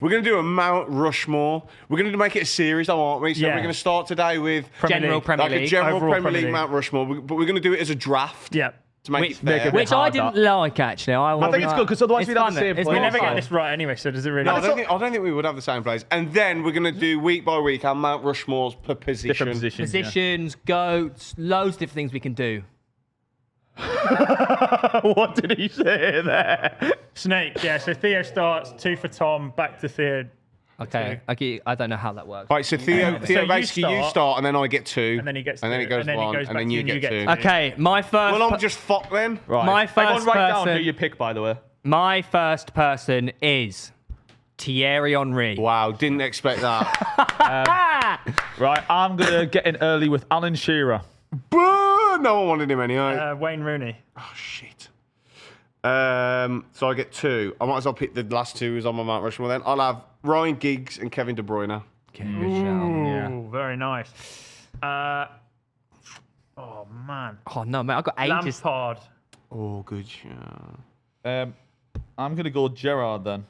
We're going to do a Mount Rushmore. We're going to make it a series, though, aren't we? So we're going to start today with General Premier League. A general Premier League Mount Rushmore. But we're going to do it as a draft. Yeah. To make it fair. Which I didn't like, actually. I think it's good, because otherwise we'd have the same players. We never get this right anyway, so does it really No, I don't think we would have the same players. And then we're going to do week by week our Mount Rushmores per position. Different positions. Positions, goats, loads of different things we can do. What did he say there? Snake, yeah. So Theo starts, 2 for Tom, back to Theo. Okay, I don't know how that works. Right, so Theo basically you start, and then I get 2. And then he gets and then 2, it goes and then 1, goes and then back you to you get 2. Okay, my first... Well, I'm just fucked then. Right. My first Everyone write down person- who you pick, by the way. My first person is Thierry Henry. Wow, didn't expect that. Right, I'm going to get in early with Alan Shearer. Boo! No one wanted him anyway. Wayne Rooney. Oh, shit. So I get 2. I might as well pick the last 2 who's on my Mount Rushmore then. I'll have Ryan Giggs and Kevin De Bruyne. Ooh, very nice. Oh, man. Oh, no, mate, I've got ages. Lampard. Oh, good shot. I'm going to go Gerrard then.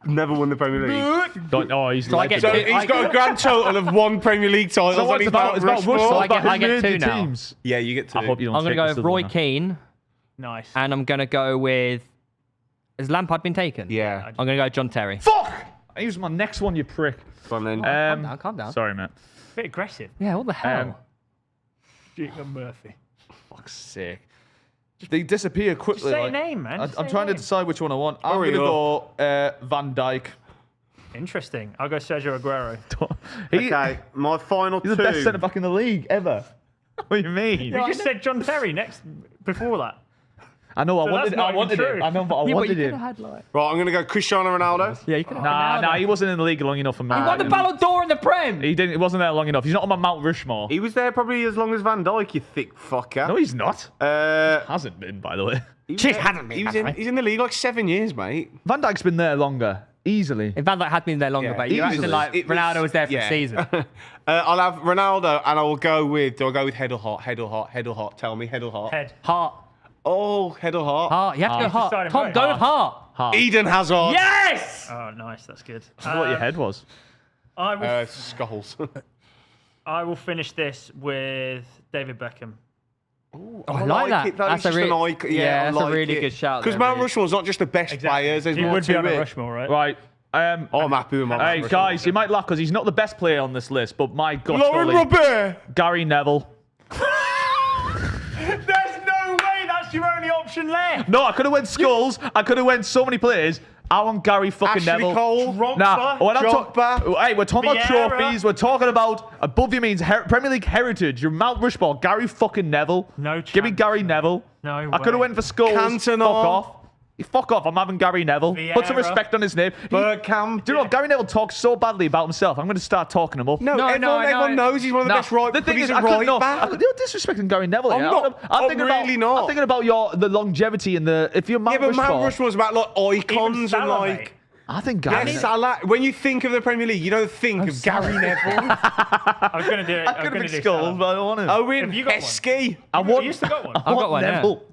Never won the Premier League. He's So I get So two- he's got a grand total of 1 Premier League title. So what, it's about Rushmore. Rushmore. I get 2 now. Teams. Yeah, you get 2. I hope you don't I'm going to take go this with Roy other Keane, Nice. and I'm going to go with... Has Lampard been taken? Yeah. I'm going to go John Terry. Fuck! He was my next one, you prick. Fun then. Calm down. Sorry, mate. Bit aggressive. Yeah, what the hell? Jacob Murphy. Fuck's sake. They disappear quickly. Just say a name, man. Just I'm say a trying to name. decide which one I want. I'm Hurry going to go Van Dijk. Interesting. I'll go Sergio Aguero. Okay, my final He's 2. the best centre back in the league ever. What do you mean? You just said John Terry before that. I know. I So that's wanted. not I even wanted true. him. I know, but I Yeah, but wanted you him. could have had, like... Right, I'm going to go Cristiano Ronaldo. Yeah, you could have Nah, he wasn't in the league long enough for me. He won the Ballon d'Or in the Prem! He didn't. He wasn't there long enough. He's not on my Mount Rushmore. He was there probably as long as Van Dijk, you thick fucker. No, he's not. Uh, Hasn't been, by the way. Just hasn't been, by the way. He's in the league like 7 years, mate. Van Dijk's been there longer, easily. If Van Dijk had been there longer, Yeah, but you acted easily. like It was- Ronaldo was there for yeah. the season. I'll have Ronaldo, and I will go with. Do I go with head or heart? Head or heart? Head or heart? Tell me, head or heart? Head. Heart. Oh, head or heart? Heart. You have to go heart. decided Tom, both. go with heart. Eden Hazard. Yes! Oh, nice. That's good. I don't know what your head was. Skulls. I will finish this with David Beckham. I like that. It, That's a just an really, icon. yeah, I that's a like really it. good shout. Because there, Mount mate. Rushmore's not just the best players. There's He more would be to on a it. Rushmore, right? Right. Oh, I'm happy with my Mount Hey, Rushmore. guys, you might laugh because he's not the best player on this list, but my God, Lauren golly, Robert. Gary Neville. There's no way that's your only option left. No, I could have went Skulls. I could have went so many players. I want Gary fucking Ashley Neville. Cole. Nah, when I'm Drogba. hey, we're talking about Vieira. trophies. We're talking about above you means Premier League heritage. Your Mount Rushmore, Gary fucking Neville. No Give me chance, Gary mate. Neville. No I could have way. went for Skulls. Cantona. Fuck off. Fuck off. I'm having Gary Neville. Put some Vieira. respect on his name. Bergkamp. Do you know what? Gary Neville talks so badly about himself. I'm going to start talking him up. No, everyone knows he's one of the best right. The but thing he's is, a I couldn't right know. back. You're disrespecting Gary Neville. I'm yeah? not. I'm thinking really about, not. I'm thinking about the longevity and the. If you're Mount Yeah, but Mount Rushmore, Rushmore's about like icons and Salah, like. mate. I think Gary. Yeah, Salah. When you think of the Premier League, you don't think of Gary Neville, I was going to do it. I could have been Skulls, but I don't want him. Owen Have you got one? Heskey. I want. You still got one. I I've got want one, yeah. Neville.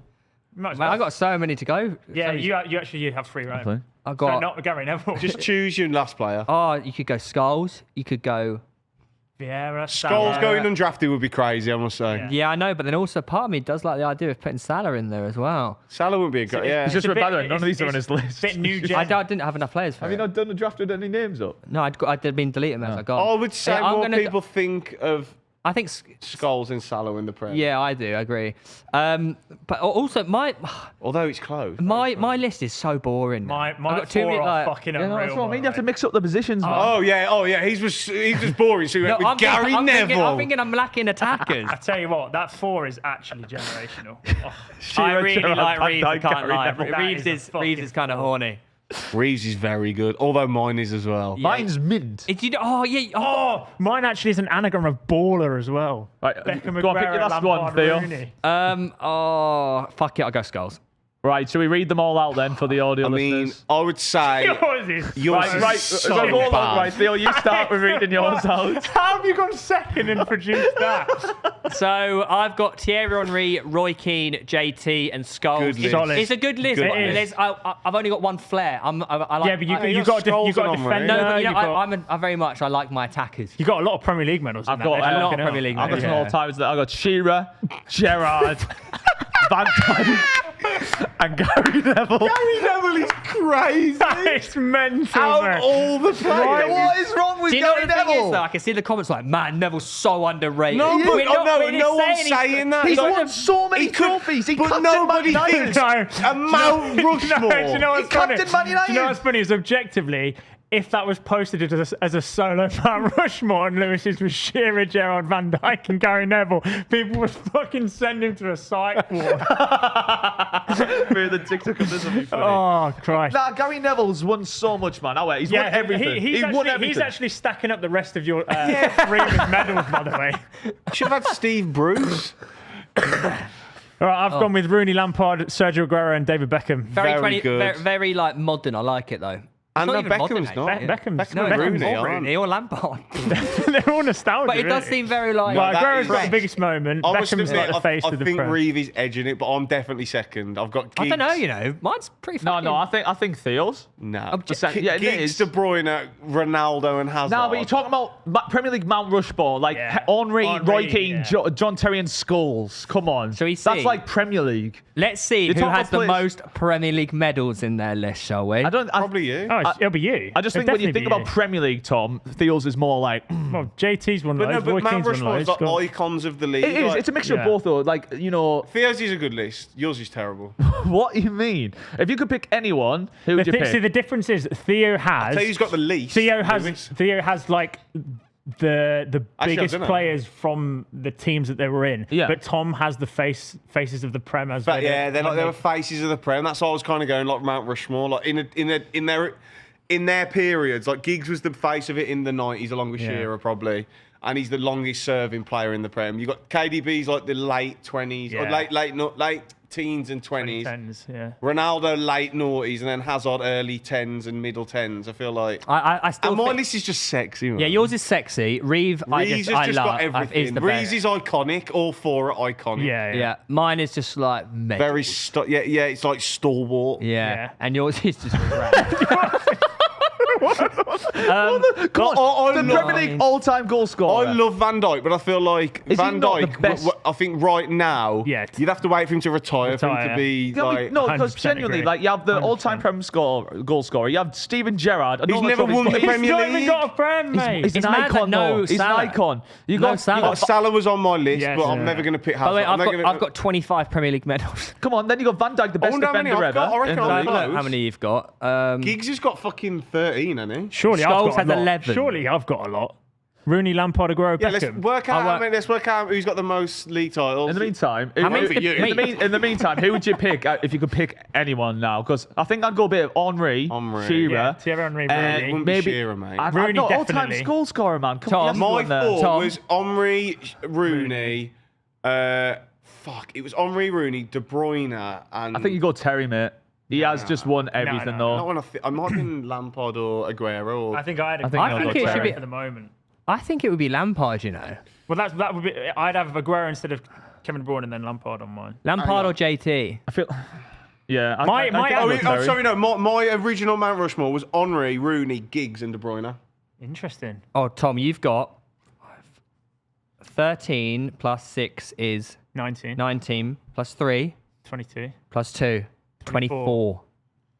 Might as Mate, well. I got so many to go. Yeah, So you actually have 3 rounds. Okay. I So got. not Gary Neville. Just choose your last player. Oh, you could go Skulls. You could go. Vieira, Skulls Salah. going undrafted would be crazy, I must say. Yeah. Yeah, I know, but then also part of me does like the idea of putting Salah in there as well. Salah would be a great. Yeah. It's just a bit- by the way, none of these are on it's his list. bit new gen. I didn't have enough players for Have it. you not done the draft with any names up? No, I'd been deleting them as I got. I would say Yeah, I'm more gonna people think of I think. Skulls and Salah in the Prem. Yeah, I do. I agree. But also my Although it's close. my list is so boring. My I've got too 4 many, are like- fucking Yeah, no, that's unreal. what I mean. You have to by mix up the positions, man. Oh yeah. He's just boring. So we went with Gary Neville. I'm thinking I'm lacking attackers. I tell you what, that 4 is actually generational. Oh, I really Gerrard, like Van Reeves. I Dijk, can't Gary lie. Neville. That Reeves is a is kind of horny. Reeves is very good, although mine is as well. Mine's mint. Oh yeah. Oh, mine actually is an anagram of baller as well. Right, Beckham, go on, pick your Aguero, last one, Lampard, Theo. Rooney. Oh fuck it. I'll go Skulls. Right, shall we read them all out then for the audio I mean, listeners? I would say Yours is yours so is so go along, bad. right, Theo, you start with reading yours out. How have you gone second and produced that? So I've got Thierry Henry, Roy Keane, JT, and Scholes. Good list. Solid. It's a good list. Good but list. I've only got one flair. I like. Yeah, but you you got got you got Scholes a and defender. No, but you know, you got, I very much. I like my attackers. you got a lot of Premier League medals. I've in got that. a lot of Fucking Premier hell. League I've got medals. some Yeah. all times that I've got Shearer, Gerrard, Van Dijk, and Gary Neville. Gary Neville is crazy. It's mental. Out man. of all the players. What is wrong with Do you know Gary what the thing Neville? is, though? I can see the comments like, man, Neville's so underrated. No, but We're not- no we're one's he's- saying that. He's Like, won so many trophies. He but captained nobody Man United. thinks No. a Mount Rushmore. No, do you know what's funny? captained Man United. Do you know what's funny is objectively, if that was posted as a solo Mount Rushmore and Lewis's was Shearer, Gerrard, Van Dijk and Gary Neville, people would fucking send him to a psych ward. Through the TikTok of this will be funny. Oh, Christ. Nah, Gary Neville's won so much, man. Oh, wait, he's won everything. He's won actually, everything. he's actually stacking up the rest of your three with medals, by the way. Should have had Steve Bruce. All right, I've gone with Rooney, Lampard, Sergio Aguero, and David Beckham. Very good. Very like modern. I like it though. And Not no, even modern, Beckham's not. actually. Beckham's No, and Beckham's Rooney or aren't. Rooney or Lampard. They're all nostalgic. But it does really. seem very like. Well, that Aguero's is got the fresh. biggest moment. I must Beckham's admit, like the face I of the think Prem. Reeve is edging it, but I'm definitely second. I've got I Giggs. don't know. You know, mine's pretty. No, fucking- no, I think Theo's. No. Yeah, it Giggs, is. De Bruyne, Ronaldo, and Hazard. No, but you're talking about Premier League Mount Rushmore, like Yeah. Henry, Henry, Roy Keane, yeah. John Terry, and Scholes. Come on, Shall we that's see? like Premier League. Let's see You're who talking has about the players- most Premier League medals in their list, shall we? Probably you. Oh, it'll be you. I just It'll think when you definitely think be about Premier League, Tom, Theo's is more like well, JT's won But no, loads, but Roy Mount Keane's won Rushmore is loads. like Go on. icons of the league. it is. Like, It's a mixture Yeah. of both, though. Like Theo's is a good list. Yours is terrible. what do you mean? If you could pick anyone, who would you See, pick? the difference is Theo has. Theo's got the least. Theo Lewis. has like the Actually, I biggest don't know. players from the teams that they were in. Yeah. But Tom has the faces of the Prem as But well. yeah, they were faces of the Prem. That's why I was kind of going like Mount Rushmore. Like in their periods, like Giggs was the face of it in the 90s, along with Yeah. Shearer probably, and he's the longest serving player in the Prem. You got KDB's like the late 20s, or Yeah. late teens and 20s. 2010s, yeah. Ronaldo late noughties, and then Hazard early 10s and middle 10s. I feel like. I still. And my think, list is just sexy, man. yeah, yours is sexy. Reeve, Reeves I has just love. got everything. Is the Reeves best. is iconic. All four are iconic. Yeah, Yeah, mine is just like medals. Very yeah. It's like stalwart. Yeah. Yeah. And yours is just crap. Come on, I the love- Premier League all-time goal scorer. I love Van Dijk, but I feel like Is he Van not the Dijk. best? I think right now, Yeah. you'd have to wait for him to retire for him Retire. to be Yeah, like. no, because 100% genuinely, agree. like you have the 100%. all-time goal scorer. You have Steven Gerrard. I know He's that's never what won the He's Premier not even League. got a Prem, mate. He's It's an mad that icon, no though. He's an Salah. icon. You No got Salah. Salah was on my list, Yes, but I'm yeah. never going to pick By Hazard. the way, I'm never I've got 25 Premier League medals. Come on, then you got Van Dijk, the best wonder how many defender I've got. I ever. reckon in the I've league. got- I don't know how many you've got. Giggs has got fucking 13, hasn't he? Surely Scholes I've got has a lot. 11. Surely I've got a lot. Rooney, Lampard, Aguero, Yeah, let's Beckham. work out. I work- Let's work out who's got the most league titles. In the meantime, many for you? in the meantime, who would you pick if you could pick anyone now? Because I think I'd go a bit of Henry, Henry. Shearer, Yeah, Thierry Henry, it Rooney. wouldn't be Shearer, mate. Rooney all-time definitely. goal scorer, man. Come Tom, on, My one there. four Tom. was Henry, Rooney. It was Henry, Rooney, De Bruyne, and I think you go Terry, mate. He has just won everything, no. Not when I might have been Lampard or Aguero. Or, I think I had a I think I think it should be- at the moment. I think it would be Lampard, you know. Well, that would be. I'd have Aguero instead of Kevin De Bruyne and then Lampard on mine. Lampard or JT? I feel. Yeah. My I Oh, go Terry. sorry, no. My original Mount Rushmore was Henry, Rooney, Giggs, and De Bruyne. Interesting. Oh, Tom, you've got 13 plus 6 is 19, 19 plus 3 22. plus 2, 24.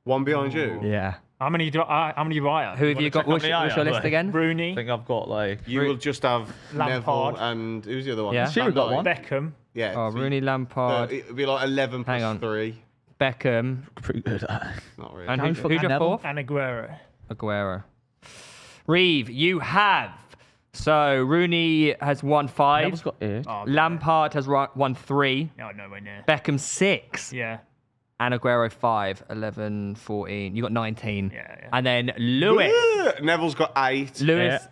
One behind you. Yeah. How many do I have? Who have you got? What's many I your have, list like? again? Rooney, I think I've got like. You will just have Lampard. Neville and who's the other one? Yeah. Shearer got Van Dijk. one. Beckham. Yeah. Oh, so Rooney, Lampard, it would be like 11 Hang plus on. 3. Beckham, Pretty good. Not really. and How who, fucking who's your Neville? fourth? And Aguero. Aguero. Reeve, you have. So Rooney has won 5. Neville's got 8. Oh, Lampard has won 3. no, nowhere near. Beckham 6. Yeah. And Aguero 5. 11, 14. You got 19. Yeah. And then Lewis. Neville's got 8. Lewis. Yeah.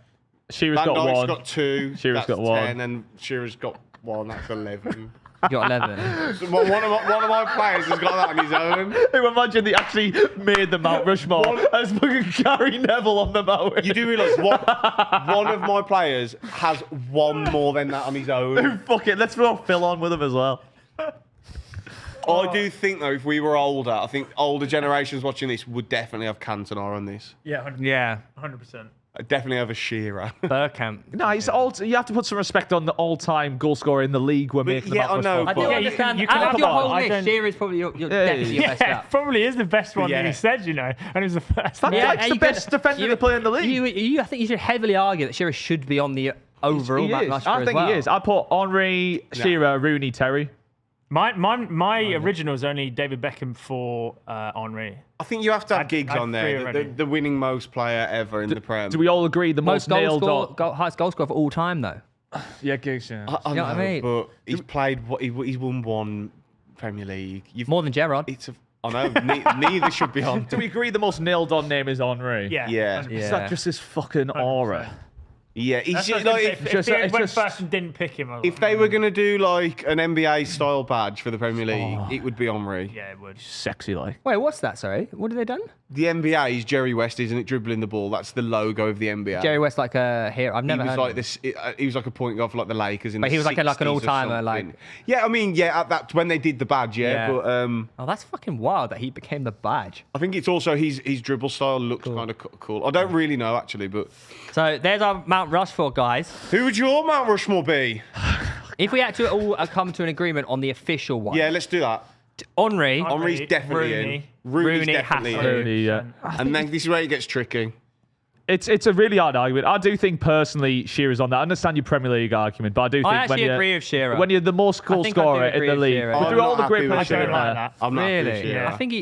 Shearer's Van got Dijk's 1. got 2. Shearer's That's got 1. 10, and Shearer's got 1. That's 11. You got 11. So one of my players has got that on his own. Imagine they actually made the Mount Rushmore as fucking Gary Neville on the mountain. You do realise one of my players has one more than that on his own. Fuck it, let's throw Phil on with him as well. I do think though, if we were older, I think older generations watching this would definitely have Cantona on this. Yeah, 100%. Yeah. 100%. I'd definitely have a Shearer. Burkamp. No, he's old. You have to put some respect on the all-time goal scorer in the league. We're making yeah, the Mount I know, Rushmore. but- Yeah, you can- you you can can- out of your come on, whole I list, don't- Shearer is probably your definitely your best Yeah, up. probably is the best one that Yeah. he said, you know, and it was the first. Van Yeah, Dijk's you the best could- defender to play in the league. I think you should heavily argue that Shearer should be on the overall He Mount is. Rushmore I think as well. he is. I put Henry, Shearer, Rooney, Terry. My original is only David Beckham for Henri. I think you have to have Giggs I'd on three there, already. the winning most player ever in the Prem. Do we all agree the most nailed on? highest goal score of all time though. Yeah, Giggs. Yeah. I You know what I mean? But he's played what he's won one Premier League. More than Gerrard. I know. Neither should be on. Do we agree the most nailed on name is Henry? Yeah. Yeah. 100%. Is that just his fucking aura? Yeah, he's That's just what I was like gonna say. If Theo it's went just- first and didn't pick him, I was if like, they were gonna do like an NBA style badge for the Premier League, it would be Henry. yeah, it would. Sexy like. Wait, what's that? Sorry, what have they done? The NBA is Jerry West, isn't it? Dribbling the ball. That's the logo of the NBA. Jerry West like a hero. I've He never was heard like of him. this. He was like a point guard for like the Lakers in But the he was like an 60s or all-timer, like- something. Yeah, I mean, yeah, at that when they did the badge, yeah. Yeah. But Oh, that's fucking wild that he became the badge. I think it's also his dribble style looks kind of cool. I don't really know actually, but So there's our Mount Rushmore, guys. who would your Mount Rushmore be? If we had to all come to an agreement on the official one, Yeah, let's do that. Henry, Henry's definitely Rooney. in. Rooney's Rooney definitely has in. to. Rooney, yeah. And then this is where it gets tricky. It's a really hard argument. I do think personally Shearer's on that. I understand your Premier League argument, but I do think I actually agree with Shearer. when you're the most goal think I do scorer in agree the with league, Shearer. but I'm through all not the great happy with players I don't Shearer. like that. I'm not happy with Really? Shearer. I think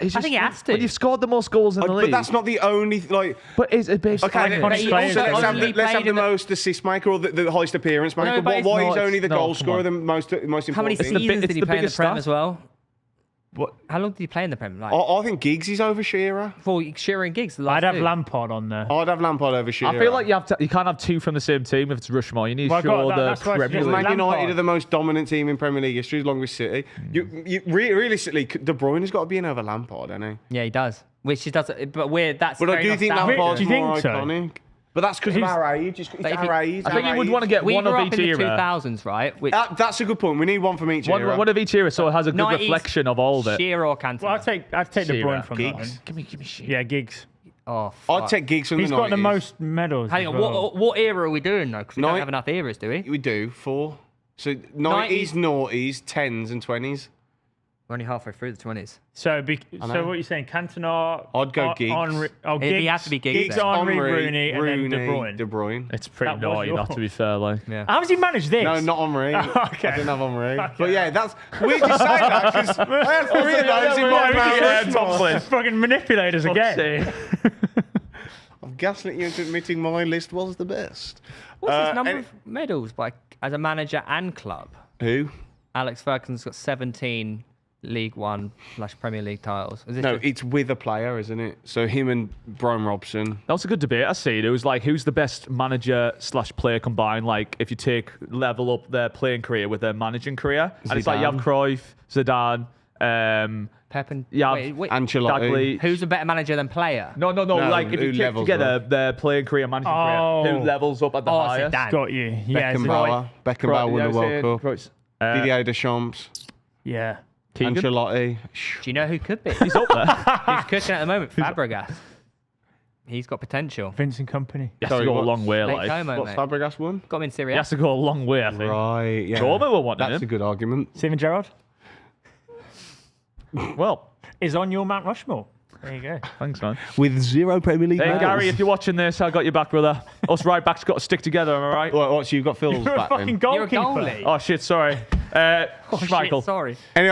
It's just- he has to. When you've scored the most goals in the But league, that's not the only like. But it's a big. Okay, iconic let's, players. so let's have, Only let's have played the in the- most assist maker or the highest appearance maker. No, but it's Why not- is only the no, goal come scorer on. the most important How many thing? seasons it's did he the play in the biggest Prem stat. as well? What? How long did he play in the Prem? Like I think Giggs is over Shearer. for Shearer and Giggs. The last I'd have two. Lampard on there. I'd have Lampard over Shearer. I feel like you can't have two from the same team if it's Rushmore. You need to Well, I got show that- the that's why I Premier suggested League. Man United Lampard. are the most dominant team in Premier League history, along with City. Realistically, De Bruyne has got to be in over Lampard, hasn't he? Yeah, he does. Which he does. But that's. But I very do think nostalgic. Lampard's Do you more think so? iconic. But that's because of He's- our age. It's But if our he- age. I think our you would age. want to get We one grew of up each in the era. 2000s, right? Which That's a good point. We need one from each era. One of each era, so it has a good 90s, reflection of all of it. Shearer or Cantona. Well, I'd take De Shearer. Bruyne from that one. Giggs. Give me shit. Yeah, Giggs. Oh, I'd fuck. take Giggs from He's the 90s. got the most medals. Hang as on, well. what era are we doing though? Because we don't Nine- have enough eras, do we? We do 4. So 90s, noughties, 10s, and 20s. We're only halfway through the 20s. So know. what are you saying? Cantona. I'd go Giggs. Giggs. has to be Giggs Giggs, then. Henry, Rooney, and then De Bruyne. De Bruyne. It's pretty That was naughty, yours. not to be fair. Like, Yeah. How's he managed this? No, not Henri. Okay. I didn't have Henri. Okay. But yeah, that's weird to say that because I had 3 of those in my mouth. Fucking manipulators again. I'm gaslit you into admitting my list was the best. What's his number and- of medals as a manager and club? Who? Alex Ferguson's got 17 League One / Premier League titles. Is this No, just- it's with a player, isn't it? So him and Brian Robson. that was a good debate. I see. It was like, who's the best manager / player combined? Like, if you level up their playing career with their managing career, and it's like you have Zidane. Cruyff, Zidane, Pep and yeah, wait, Ancelotti. Dagley. who's a better manager than player? No. No, Like, if who you take levels together up? their playing career, managing Oh. career, who levels up at the Oh, highest? Zidane. Got you. Yeah, Beckenbauer. Beckenbauer won the World Cup. Cup. Didier Deschamps. Yeah. Keegan. Ancelotti. Do you know who could be? He's up there. Who's cooking at the moment? Fabregas. He's got potential. Vincent Company. He has Sorry, to go a what? long way, Late like. Como, What's mate. Fabregas won? Got him in Syria. He has to go a long way, I think. Right, yeah. Roma were wanting That's him. a good argument. Steven Gerrard Well, is on your Mount Rushmore. There you go. thanks, man. With 0 Premier League Hey, Gary, if you're watching this, I got your back, brother. Us right backs got to stick together, am I right? What, so you've got Phil's You're a back fucking then? You're a goalkeeper. goalie. Oh, shit, sorry. Oh, shit, Schmeichel. sorry. Anyway,